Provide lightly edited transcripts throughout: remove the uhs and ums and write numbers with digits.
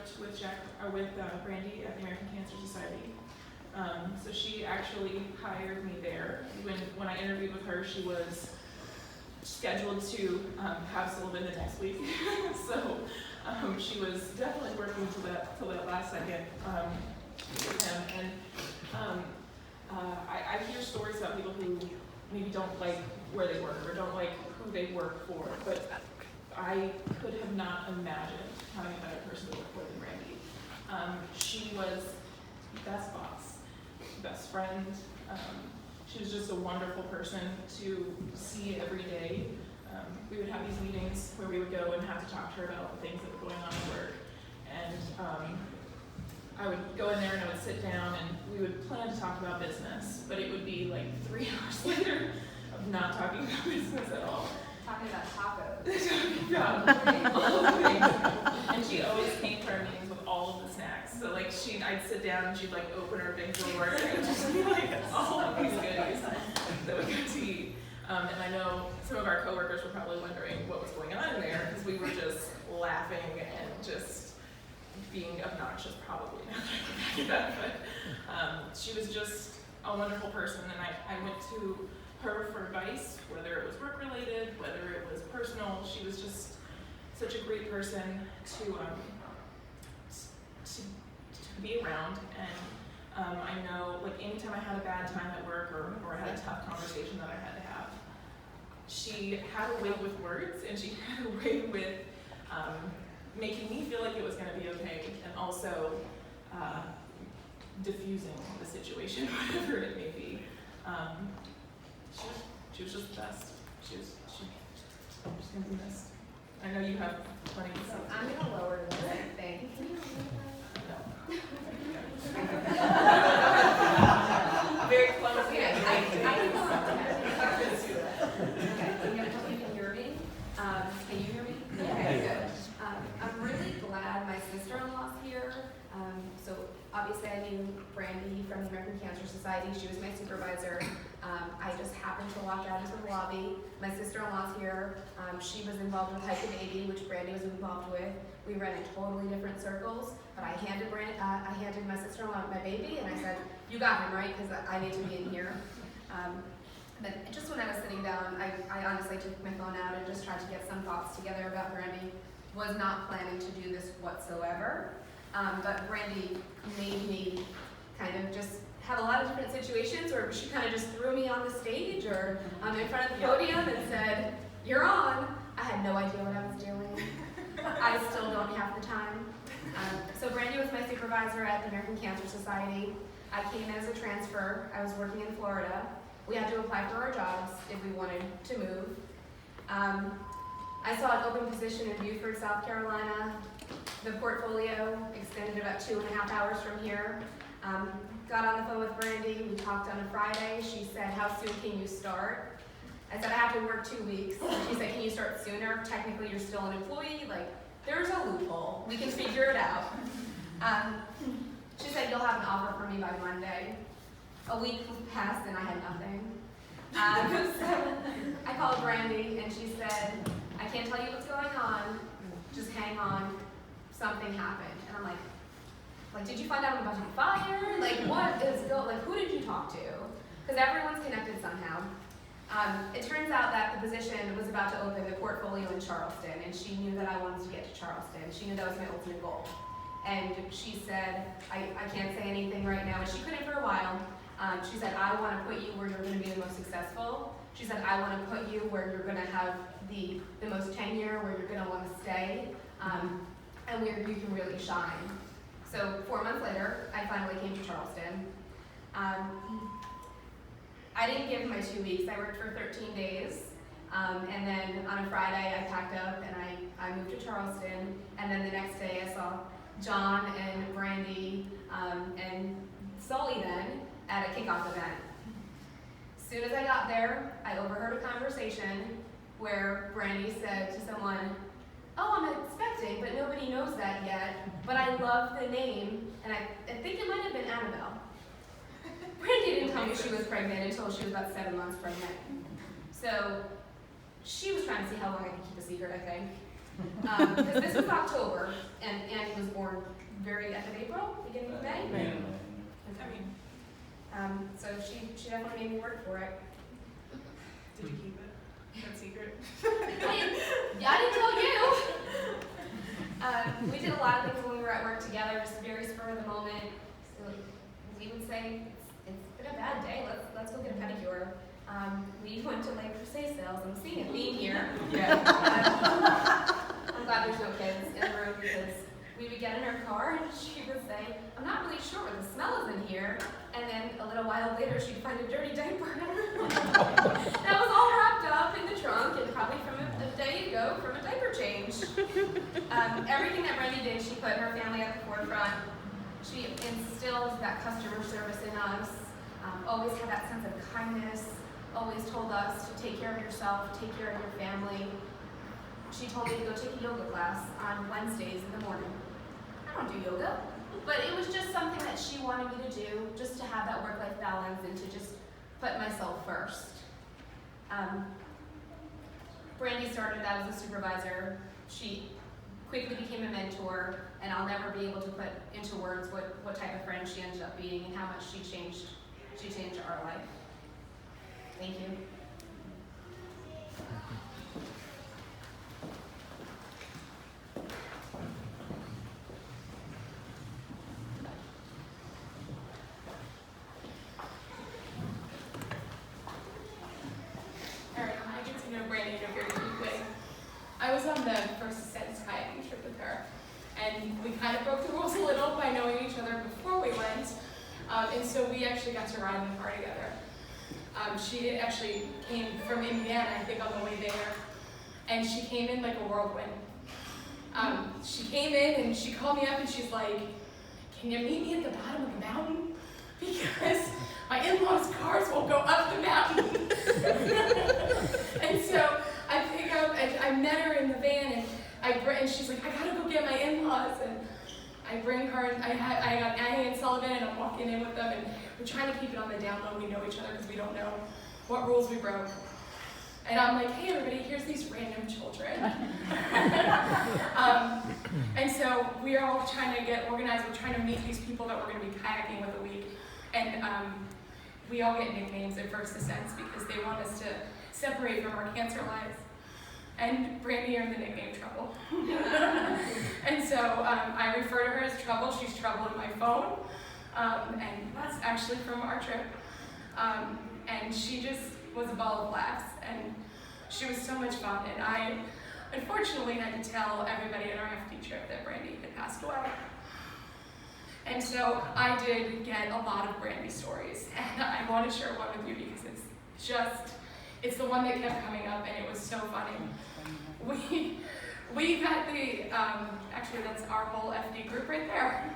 worked with Brandi at the American Cancer Society. So she actually hired me there. When I interviewed with her, she was scheduled to have Sullivan the next week. So she was definitely working till that last second with him. And I hear stories about people who maybe don't like where they work or don't like who they work for, but I could have not imagined having a better person to work for than Brandi. She was the best boss, best friend. She was just a wonderful person to see every day. We would have these meetings where we would go and have to talk to her about the things that were going on at work. And I would go in there and I would sit down and we would plan to talk about business, but it would be like 3 hours later of not talking about business at all. Talking about tacos. Yeah, all of the things. And she always came to our meetings with all of the snacks. So like I'd sit down and she'd like open her big drawer and it would just be like all of these goodies that we got to eat. And I know some of our coworkers were probably wondering what was going on in there because we were just laughing and just being obnoxious, probably. But she was just a wonderful person, and I went to her for advice, whether it was work related, whether it was personal. She was just such a great person to be around. And I know, like, anytime I had a bad time at work or I had a tough conversation that I had to have, she had a way with words, and she had a way with making me feel like it was going to be okay, and also diffusing the situation, whatever it may be. She was just the best. She's going to be missed. I know you have plenty to say. I'm going to lower this thing. Very clumsy. I can go up there. Okay, you can hear me? Can you hear me? Okay, good. I'm really glad my sister-in-law's here. So obviously I knew Brandi from the American Cancer Society. She was my supervisor. I just happened to walk out into the lobby. My sister-in-law's here. She was involved with Hike the Baby, which Brandi was involved with. We ran in totally different circles, but I handed my sister-in-law my baby, and I said, "You got him, right? Because I need to be in here." But just when I was sitting down, I honestly took my phone out and just tried to get some thoughts together about Brandi. Was not planning to do this whatsoever, but Brandi made me kind of just have a lot of different situations where she kind of just threw me on the stage or in front of the podium and said, "You're on." I had no idea what I was doing. I still don't have the time. So Brandi was my supervisor at the American Cancer Society. I came as a transfer. I was working in Florida. We had to apply for our jobs if we wanted to move. I saw an open position in Beaufort, South Carolina. The portfolio extended about 2.5 hours from here. Got on the phone with Brandi. We talked on a Friday. She said, "How soon can you start?" I said, "I have to work 2 weeks." She said, "Can you start sooner? Technically, you're still an employee. Like, there's a loophole. We can figure it out." She said, "You'll have an offer for me by Monday." A week passed and I had nothing. So I called Brandi and she said, "I can't tell you what's going on. Just hang on. Something happened." And I'm like, did you find out I'm about to be fired? Like, what is like, who did you talk to? Because everyone's connected somehow. It turns out that the position was about to open the portfolio in Charleston, and she knew that I wanted to get to Charleston. She knew that was my ultimate goal. And she said, I can't say anything right now, and she couldn't for a while. She said, "I want to put you where you're going to be the most successful." She said, "I want to put you where you're going to have the most tenure, where you're going to want to stay, and where you can really shine." So 4 months later, I finally came to Charleston. I didn't give my 2 weeks. I worked for 13 days. And then on a Friday, I packed up and I moved to Charleston. And then the next day, I saw John and Brandi and Sully then at a kickoff event. As soon as I got there, I overheard a conversation where Brandi said to someone, "Oh, I'm expecting, but nobody knows that yet. But I love the name," and I think it might have been Annabelle. Brandi didn't tell me she was pregnant until she was about 7 months pregnant. So she was trying to see how long I could keep a secret, I think. Because this was October, and Annie was born very end of April, beginning of May. Right. Okay. I mean, So she definitely made me work for it. did you keep it? That secret? I didn't tell you. We did a lot of things when we were at work together, just very spur of the moment. So we would say, it's been a bad day, let's go get a pedicure. We went to Lake Crusade sales. I'm seeing a theme here. Yeah. I'm glad there's no kids in the room because we would get in her car and she would say, I'm not really sure where the smell is in here. And then a little while later, she'd find a dirty diaper that was all wrapped up in the trunk and probably from a day ago from a diaper change. Everything that Brandi did, she put her family at the forefront. She instilled that customer service in us, always had that sense of kindness, always told us to take care of yourself, take care of your family. She told me to go take a yoga class on Wednesdays in the morning. I don't do yoga, but it was just something that she wanted me to do, just to have that work-life balance and to just put myself first. Brandi started out as a supervisor. She quickly became a mentor, and I'll never be able to put into words what type of friend she ended up being and how much she changed our life. Thank you. Alright, I get to know Brandi in a very deep way. I was on the first Ascents kayaking trip with her, and we kind of broke the rules a little by knowing each other before we went, and so we actually got to ride in the car together. She actually came from Indiana, I think, on the way there, and she came in like a whirlwind. She came in and she called me up and she's like, can you meet me at the bottom of the mountain? Because my in-laws' cars won't go up the mountain. And so I pick up, and I met her in the van, and she's like, I gotta go get my in-laws. And I bring her, and I got Annie and Sullivan, and I'm walking in with them, and we're trying to keep it on the down low. We know each other because we don't know what rules we broke. And I'm like, hey everybody, here's these random children. And so we're all trying to get organized. We're trying to meet these people that we're going to be kayaking with a week. And we all get nicknames at First Ascents because they want us to separate from our cancer lives. And Brandi earned the nickname Trouble. And so I refer to her as Trouble. She's Trouble in my phone. And that's actually from our trip. And she just was a ball of laughs. And she was so much fun. And I, unfortunately, had to tell everybody at our FD trip that Brandi had passed away. And so I did get a lot of Brandi stories. And I want to share one with you because it's the one that kept coming up and it was so funny. We've had actually that's our whole FD group right there.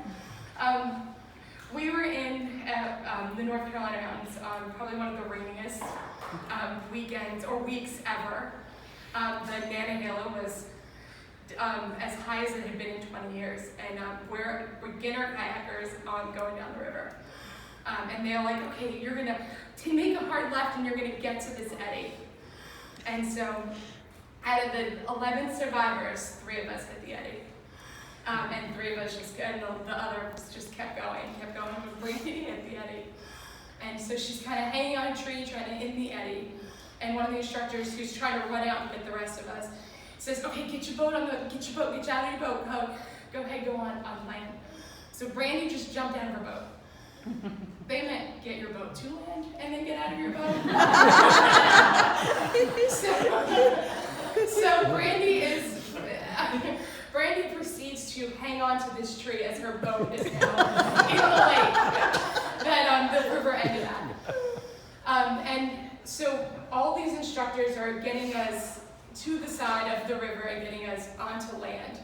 We were in the North Carolina mountains on probably one of the rainiest weekends or weeks ever. The Nantahala was as high as it had been in 20 years, and we're beginner kayakers on going down the river. And they're like, okay, you're gonna make a hard left and you're gonna get to this eddy. And so out of the 11 survivors, 3 of us hit the eddy. And 3 of us and the others just kept going with Brandi at the eddy. And so she's kind of hanging on a tree, trying to hit the eddy. And one of the instructors who's trying to run out and get the rest of us says, okay, get your boat, get you out of your boat, go ahead, go on land. So Brandi just jumped out of her boat. They meant get your boat to land and then get out of your boat. So Brandi proceeds to hang on to this tree as her boat is now in the lake that the river ended at. And so all these instructors are getting us to the side of the river and getting us onto land.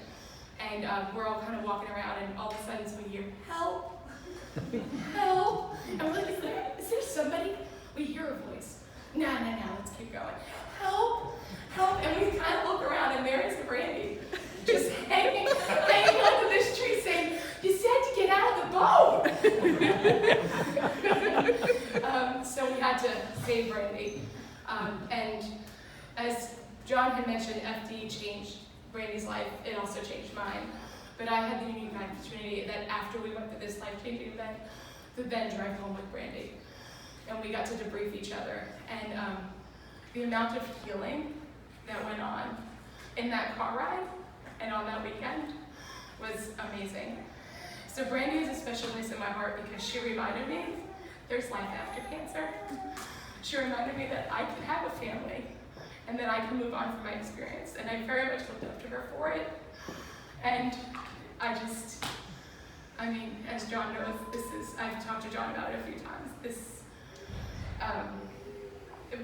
And we're all kind of walking around, and all of a sudden we hear, help, help. And we're like, is there somebody? We hear a voice. No, let's keep going. Help, help. And we kind of look around, and there is Brandi, just hanging onto this tree saying, you said to get out of the boat. So we had to save Brandi. And as John had mentioned, FD changed Brandi's life, it also changed mine. But I had the unique opportunity that after we went through this life-changing event, to then drive home with Brandi. And we got to debrief each other. And the amount of healing that went on in that car ride and on that weekend was amazing. So Brandi is a special place in my heart because she reminded me there's life after cancer. She reminded me that I can have a family and that I can move on from my experience. And I very much looked up to her for it. And I mean, as John knows, I've talked to John about it a few times.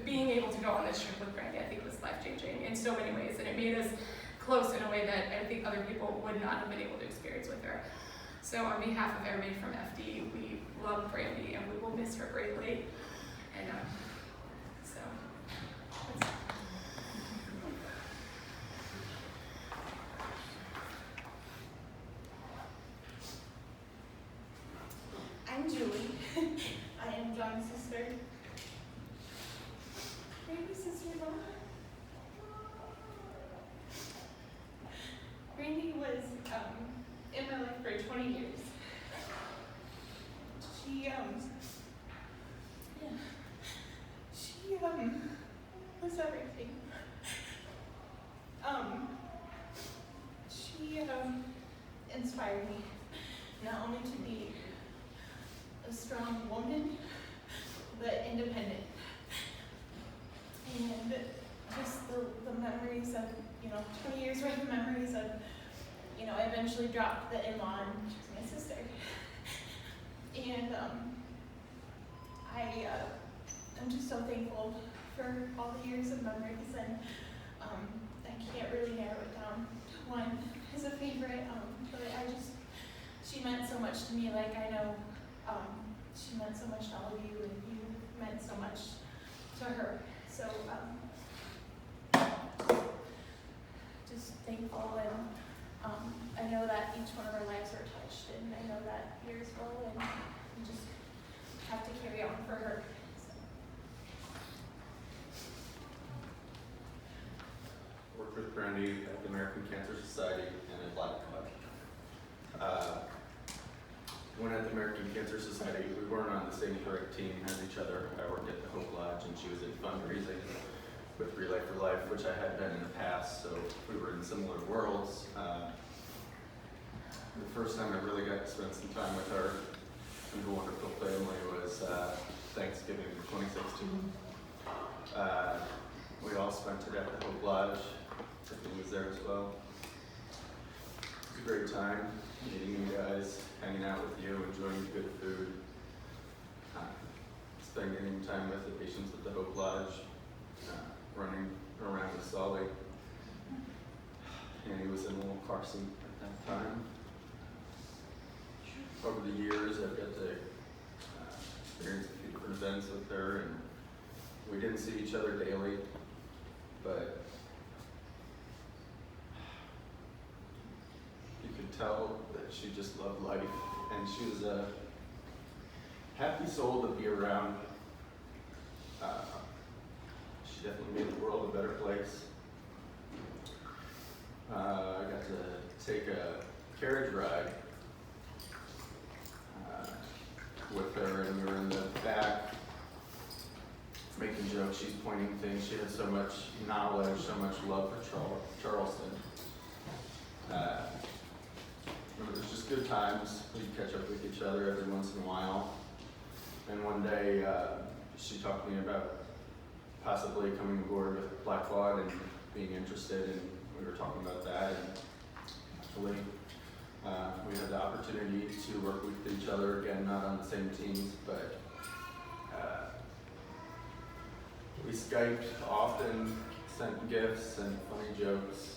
Being able to go on this trip with Brandi, I think was life-changing in so many ways. And it made us close in a way that I think other people would not have been able to experience with her. So on behalf of everybody from FD, we love Brandi and we will miss her greatly. And so, that's it. I'm Julie. I am John's sister. Brandi's sister-in-law. Brandi was in my life for 20 years. She was everything. She inspired me not only to be a strong woman, but independent. And just the memories of, 20 years worth of memories of, I eventually dropped the in-law and she's my sister. And I'm just so thankful for all the years of memories, and I can't really narrow it down to one as a favorite, but she meant so much to me. Like, I know she meant so much to all of you, and you meant so much to her. So, just thankful, and I know that each one of our lives are touched, and I know that yours will, and we just have to carry on for her. So. Worked with Brandi at the American Cancer Society and at Black Club. When at the American Cancer Society, we weren't on the same correct team as each other. I worked at the Hope Lodge and she was in fundraising with Relay for Life, which I had been in the past, so we were in similar worlds. The first time I really got to spend some time with her and the wonderful family was Thanksgiving 2016. We all spent it at the Hope Lodge. Tiffany was there as well. It was a great time meeting you guys, hanging out with you, enjoying good food, spending time with the patients at the Hope Lodge, running around with Sully. And he was in a little car seat at that time. Over the years, I've got to experience a few different events with her, and we didn't see each other daily, but you could tell that she just loved life, and she was a happy soul to be around. She definitely made the world a better place. I got to take a carriage ride with her, and we were in the back making jokes. She's pointing things. She had so much knowledge, so much love for Charleston. It was just good times. We'd catch up with each other every once in a while. And one day, she talked to me about possibly coming aboard with Black Quad and being interested, and we were talking about that. And actually, we had the opportunity to work with each other again, not on the same teams, but we Skyped often, sent gifts and funny jokes.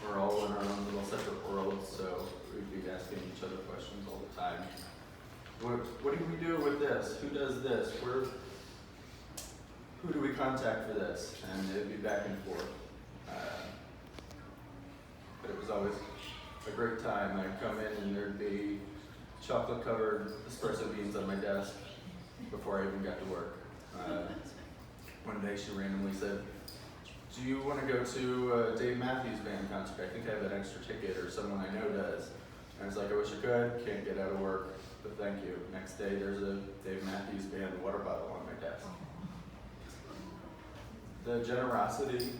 We're all in our own little separate worlds, so we'd be asking each other questions all the time. What do we do with this? Who does this? Who do we contact for this? And it'd be back and forth. But it was always a great time. I'd come in and there'd be chocolate-covered espresso beans on my desk before I even got to work. One day she randomly said do you want to go to Dave Matthews Band concert? I think I have an extra ticket, or someone I know does. And I was like, I wish I could, can't get out of work, but thank you. Next day, there's a Dave Matthews Band water bottle on my desk. The generosity,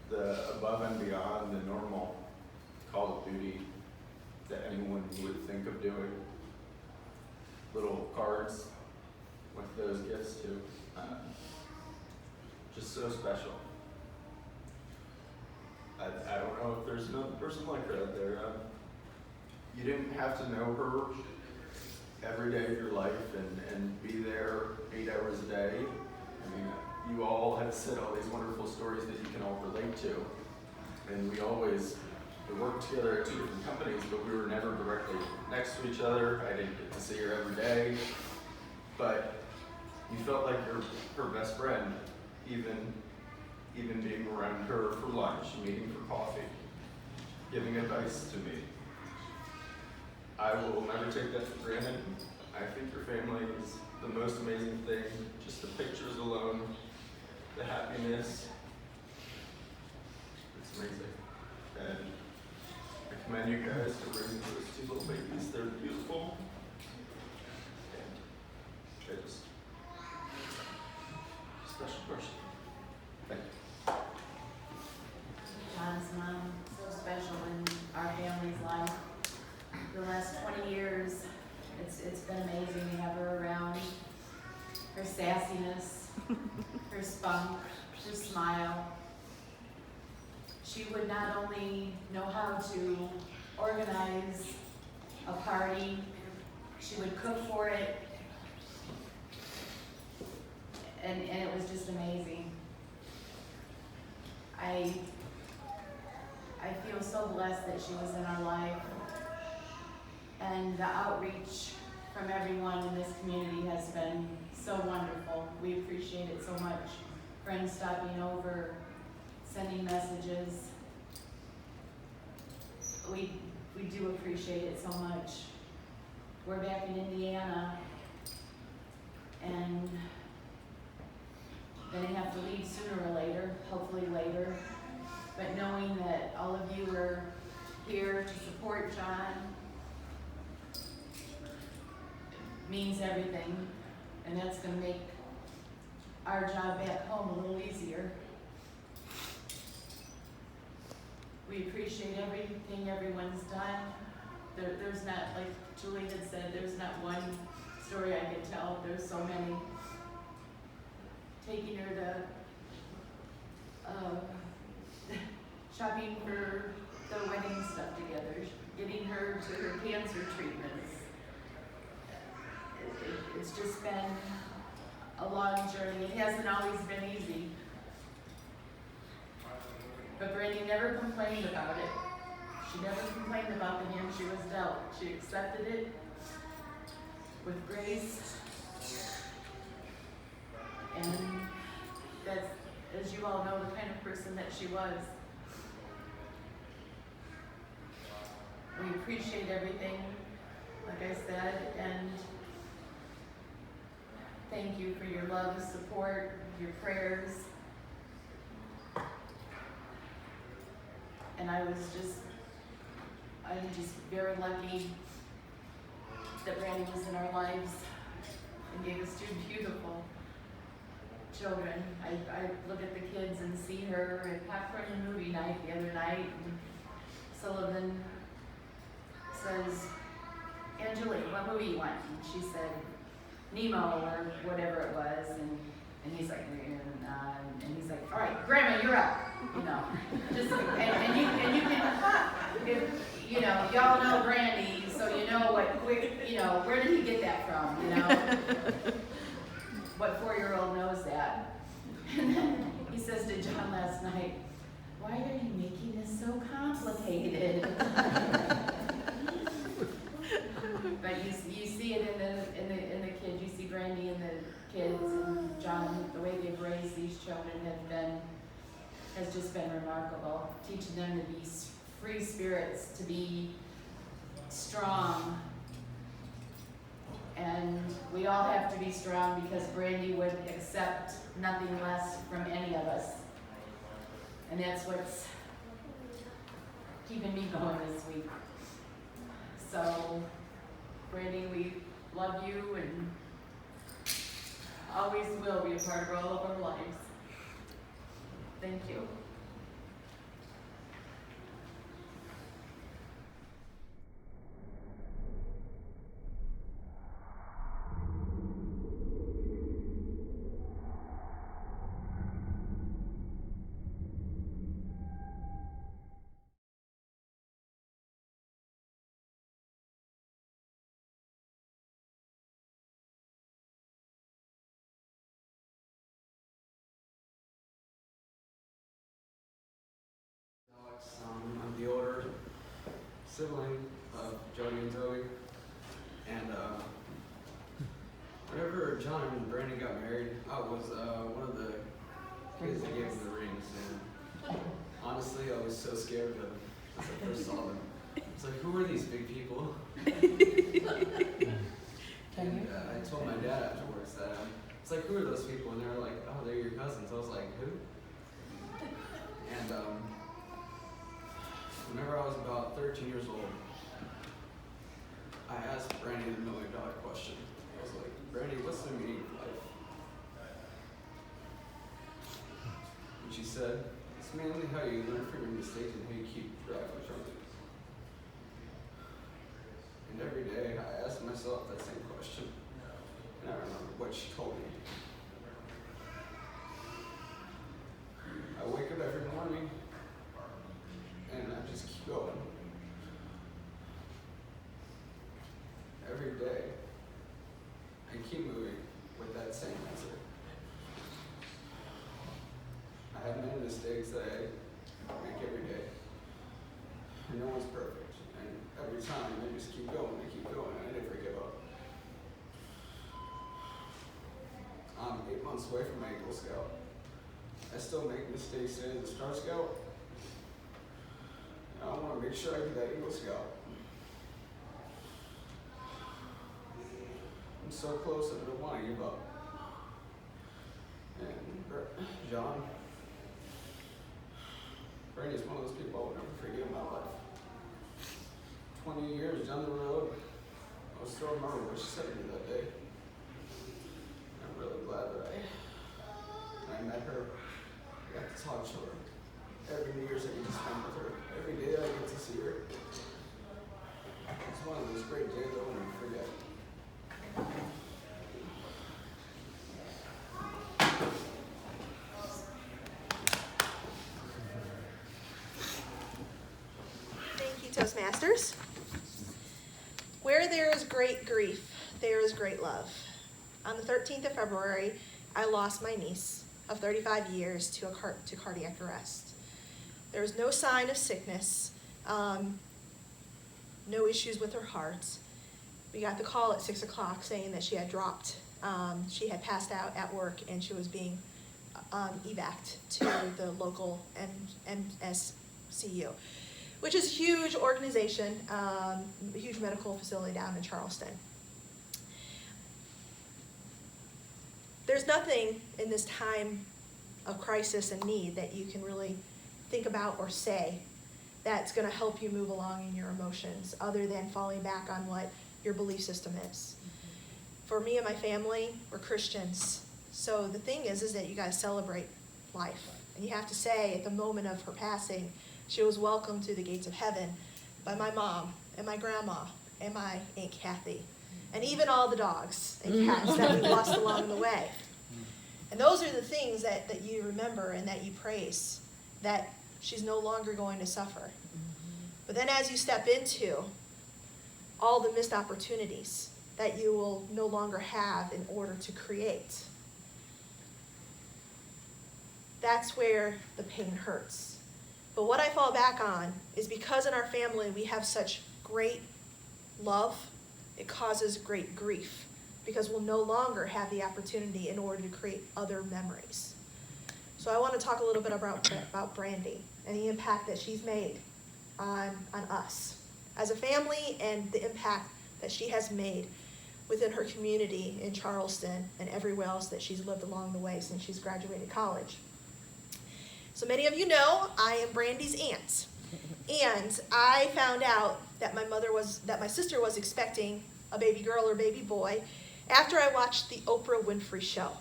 the above and beyond the normal Call of Duty that anyone would think of doing. Little cards with those gifts too. Just so special. I don't know if there's another person like her out there. You didn't have to know her every day of your life and be there 8 hours a day. I mean, you all have said all these wonderful stories that you can all relate to. And we worked together at 2 different companies, but we were never directly next to each other. I didn't get to see her every day. But you felt like you're her best friend, even being around her for lunch, meeting for coffee, giving advice to me. I will never take that for granted. I think your family is the most amazing thing. Just the pictures alone, the happiness, it's amazing. And I commend you guys for raising those 2 little babies. They're beautiful. And they just special person. Thank you. John's mom, so special in our family's life. The last 20 years, it's been amazing to have her around. Her sassiness, her spunk, her smile. She would not only know how to organize a party, she would cook for it, and it was just amazing. I feel so blessed that she was in our life, and the outreach from everyone in this community has been so wonderful. We appreciate it so much. Friends stopping over, sending messages. We do appreciate it so much. We're back in Indiana, and gonna have to leave sooner or later, hopefully later. But knowing that all of you are here to support John means everything, and that's gonna make our job back home a little easier. We appreciate everything everyone's done. There's not, like Julie had said, there's not one story I could tell. There's so many. Taking her to shopping for the wedding stuff together, getting her to her cancer treatments. It's just been a long journey. It hasn't always been easy. But Brandi never complained about it. She never complained about the hand she was dealt. She accepted it with grace. And that's, as you all know, the kind of person that she was. We appreciate everything, like I said, and thank you for your love, support, your prayers. And I'm just very lucky that Brandi was in our lives and gave us 2 beautiful children. I look at the kids and see her at popcorn and movie night the other night, and Sullivan says, Angela, what movie you want? And she said, Nemo or whatever it was, and he's like, and he's like, all right, Grandma, you're up. You know, just and you can, you know, y'all know Brandi, so you know where did he get that from? You know, what 4-year-old knows that? And then he says to John last night, why are you making this so complicated? But you see it in the kids. You see Brandi and the kids, and John. The way they've raised these children has just been remarkable. Teaching them to be free spirits, to be strong, and we all have to be strong because Brandi would accept nothing less from any of us. And that's what's keeping me going this week. So, Brandi, we love you and always will be a part of all of our lives. Thank you. Alex, I'm the older sibling of Jody and Zoe, and whenever John and Brandi got married, I was one of the kids that gave them the rings, and honestly, I was so scared of them as I first saw them. It's like, who are these big people? And I told my dad afterwards that it's like, who are those people? And they were like, oh, they're your cousins. I was like, who? And whenever I was about 13 years old, I asked Brandi the $1 million question. I was like, Brandi, what's the meaning of life? And she said, it's mainly how you learn from your mistakes and how you keep driving from it. And every day I asked myself that same question, and I remember what she told me. I wake up every morning and I just keep going. Every day, I keep moving with that same answer. I have many mistakes that I make every day. And no one's perfect. And every time, I just keep going, and I never give up. I'm 8 months away from my Eagle Scout. I still make mistakes today as a Star Scout. And I want to make sure I get that Eagle Scout. I'm so close that I don't want to give up. And John, Brandi's one of those people I will never forget in my life. 20 years down the road, I still remember what she said to me that day. I'm really glad that I met her. I got to talk to her. Every New Year's I get to spend with her. Every day I get to see her. It's one of those great days I won't never forget. Thank you, Toastmasters. Where there is great grief, there is great love. On the 13th of February, I lost my niece of 35 years to cardiac arrest. There was no sign of sickness, no issues with her heart. We got the call at 6 o'clock saying that she had dropped. She had passed out at work and she was being evac'd to the local MSCU, which is a huge organization, a huge medical facility down in Charleston. There's nothing in this time of crisis and need that you can really think about or say that's going to help you move along in your emotions other than falling back on what your belief system is. For me and my family, we're Christians. So the thing is that you got to celebrate life. And you have to say at the moment of her passing, she was welcomed to the gates of heaven by my mom and my grandma and my Aunt Kathy, and even all the dogs and cats that we lost along the way. And those are the things that you remember and that you praise, that she's no longer going to suffer. But then as you step into all the missed opportunities that you will no longer have in order to create, that's where the pain hurts. But what I fall back on is because in our family we have such great love, it causes great grief because we'll no longer have the opportunity in order to create other memories. So I want to talk a little bit about Brandi and the impact that she's made on us as a family and the impact that she has made within her community in Charleston and everywhere else that she's lived along the way since she's graduated college. So many of you know I am Brandi's aunt. And I found out that my sister was expecting a baby girl or baby boy after I watched the Oprah Winfrey Show.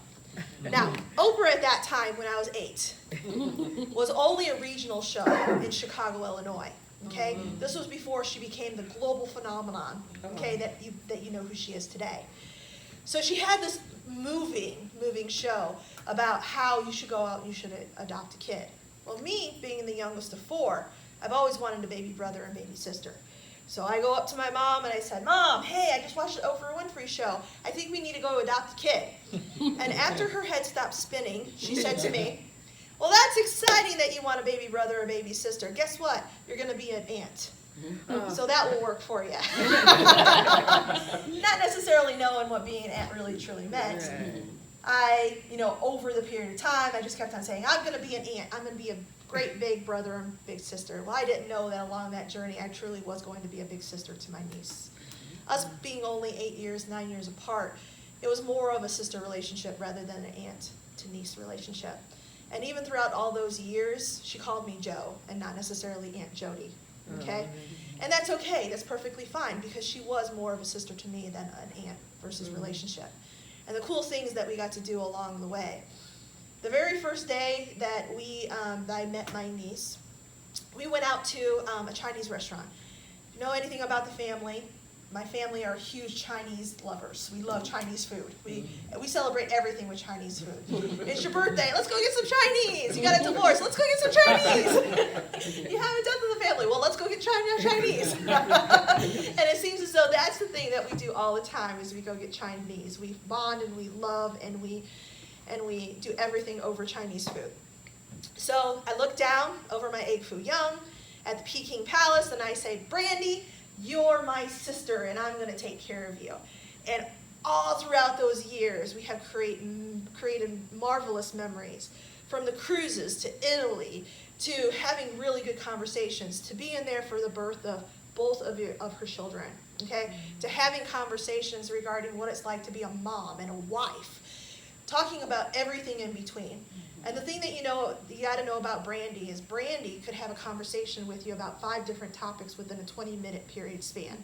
Now, Oprah at that time, when I was 8, was only a regional show in Chicago, Illinois. Okay, this was before she became the global phenomenon. Okay, that you know who she is today. So she had this moving show about how you should go out and you should adopt a kid. Well, me being the youngest of 4, I've always wanted a baby brother and baby sister. So I go up to my mom and I said, Mom, hey, I just watched the Oprah Winfrey Show. I think we need to go adopt a kid. And after her head stopped spinning, she said to me, well, that's exciting that you want a baby brother or baby sister. Guess what? You're going to be an aunt. So that will work for you. Not necessarily knowing what being an aunt really truly meant. Over the period of time, I just kept on saying, I'm going to be an aunt. I'm going to be a great big brother and big sister. Well, I didn't know that along that journey, I truly was going to be a big sister to my niece. Us being only 9 years apart, it was more of a sister relationship rather than an aunt to niece relationship. And even throughout all those years, she called me Joe and not necessarily Aunt Jody. Okay? And that's okay. That's perfectly fine because she was more of a sister to me than an aunt versus relationship. And the cool things that we got to do along the way. The very first day that I met my niece, we went out to a Chinese restaurant. If you know anything about the family, my family are huge Chinese lovers. We love Chinese food. We celebrate everything with Chinese food. It's your birthday, let's go get some Chinese. You got a divorce, let's go get some Chinese. You haven't done to the family, well, let's go get Chinese. And it seems as though that's the thing that we do all the time is we go get Chinese. We bond and we love and we do everything over Chinese food. So I look down over my egg foo young at the Peking Palace and I say, Brandi, you're my sister and I'm going to take care of you. And all throughout those years, we have created marvelous memories. From the cruises to Italy, to having really good conversations, to being there for the birth of both of her children, okay? To having conversations regarding what it's like to be a mom and a wife. Talking about everything in between. And the thing that you got to know about Brandi is Brandi could have a conversation with you about 5 different topics within a 20-minute period span.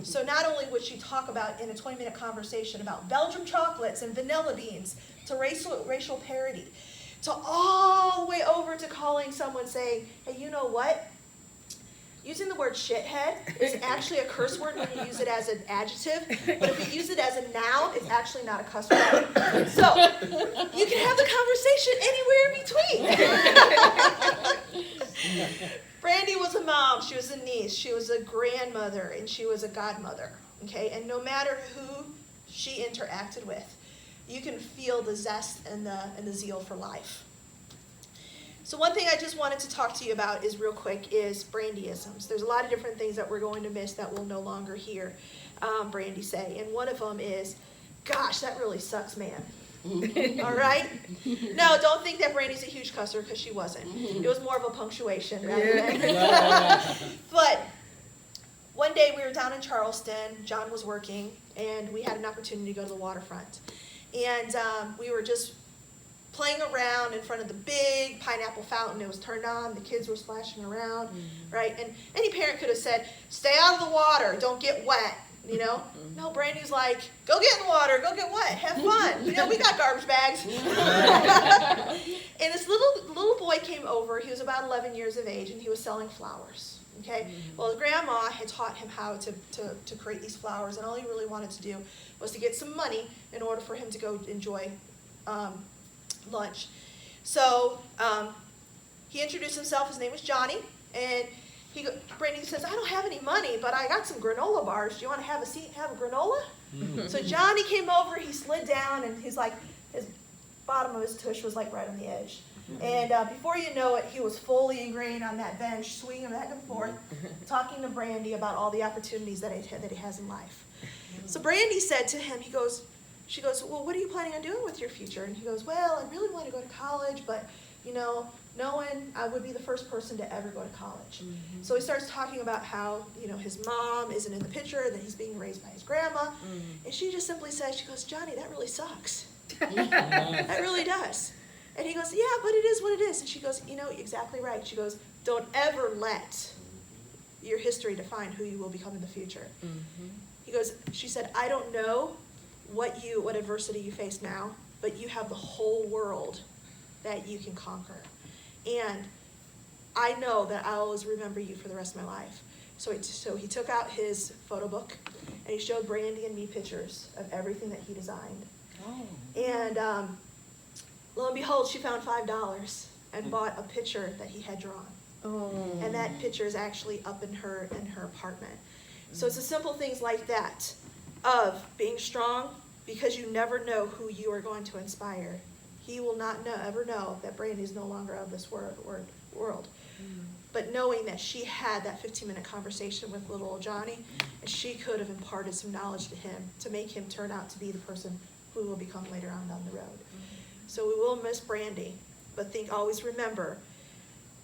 So not only would she talk about in a 20-minute conversation about Belgium chocolates and vanilla beans, to racial parity, to all the way over to calling someone saying, hey, you know what? Using the word shithead is actually a curse word when you use it as an adjective, but if you use it as a noun, it's actually not a cuss word. So you can have the conversation anywhere in between. Brandi was a mom, she was a niece, she was a grandmother, and she was a godmother. Okay, and no matter who she interacted with, you can feel the zest and the zeal for life. So one thing I just wanted to talk to you about is real quick is Brandiisms. There's a lot of different things that we're going to miss that we'll no longer hear Brandi say. And one of them is, gosh, that really sucks, man. All right? No, don't think that Brandi's a huge cusser because she wasn't. It was more of a punctuation rather than. But one day we were down in Charleston. John was working, and we had an opportunity to go to the waterfront. And we were just playing around in front of the big pineapple fountain. It was turned on. The kids were splashing around, right? And any parent could have said, stay out of the water. Don't get wet, you know? No, Brandi's like, go get in the water. Go get wet. Have fun. You know, we got garbage bags. And this little boy came over. He was about 11 years of age, and he was selling flowers, okay? Well, his grandma had taught him how to create these flowers, and all he really wanted to do was to get some money in order for him to go enjoy lunch. So he introduced himself. His name was Johnny, and Brandi says, I don't have any money, but I got some granola bars. Do you want to have a seat and have a granola? So Johnny came over. He slid down, and he's like, his bottom of his tush was like right on the edge. And before you know it, he was fully ingrained on that bench, swinging back and forth, talking to Brandi about all the opportunities that he has in life. So Brandi said to him, she goes, well, what are you planning on doing with your future? And he goes, well, I really want to go to college, but, knowing I would be the first person to ever go to college. So he starts talking about how, his mom isn't in the picture, that he's being raised by his grandma. And she just simply says, she goes, Johnny, that really sucks. That really does. And he goes, yeah, but it is what it is. And she goes, you know, exactly right. She goes, don't ever let your history define who you will become in the future. He goes, she said, I don't know what adversity you face now, but you have the whole world that you can conquer. And I know that I'll always remember you for the rest of my life. So he took out his photo book, and he showed Brandi and me pictures of everything that he designed. And lo and behold, she found $5 and bought a picture that he had drawn. And that picture is actually up in her apartment. So it's the simple things like that of being strong, because you never know who you are going to inspire. He will not ever know that Brandi is no longer of this world. But knowing that she had that 15-minute conversation with little old Johnny, and she could have imparted some knowledge to him to make him turn out to be the person who will become later on down the road. So we will miss Brandi, but always remember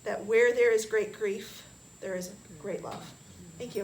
that where there is great grief, there is great love. Thank you.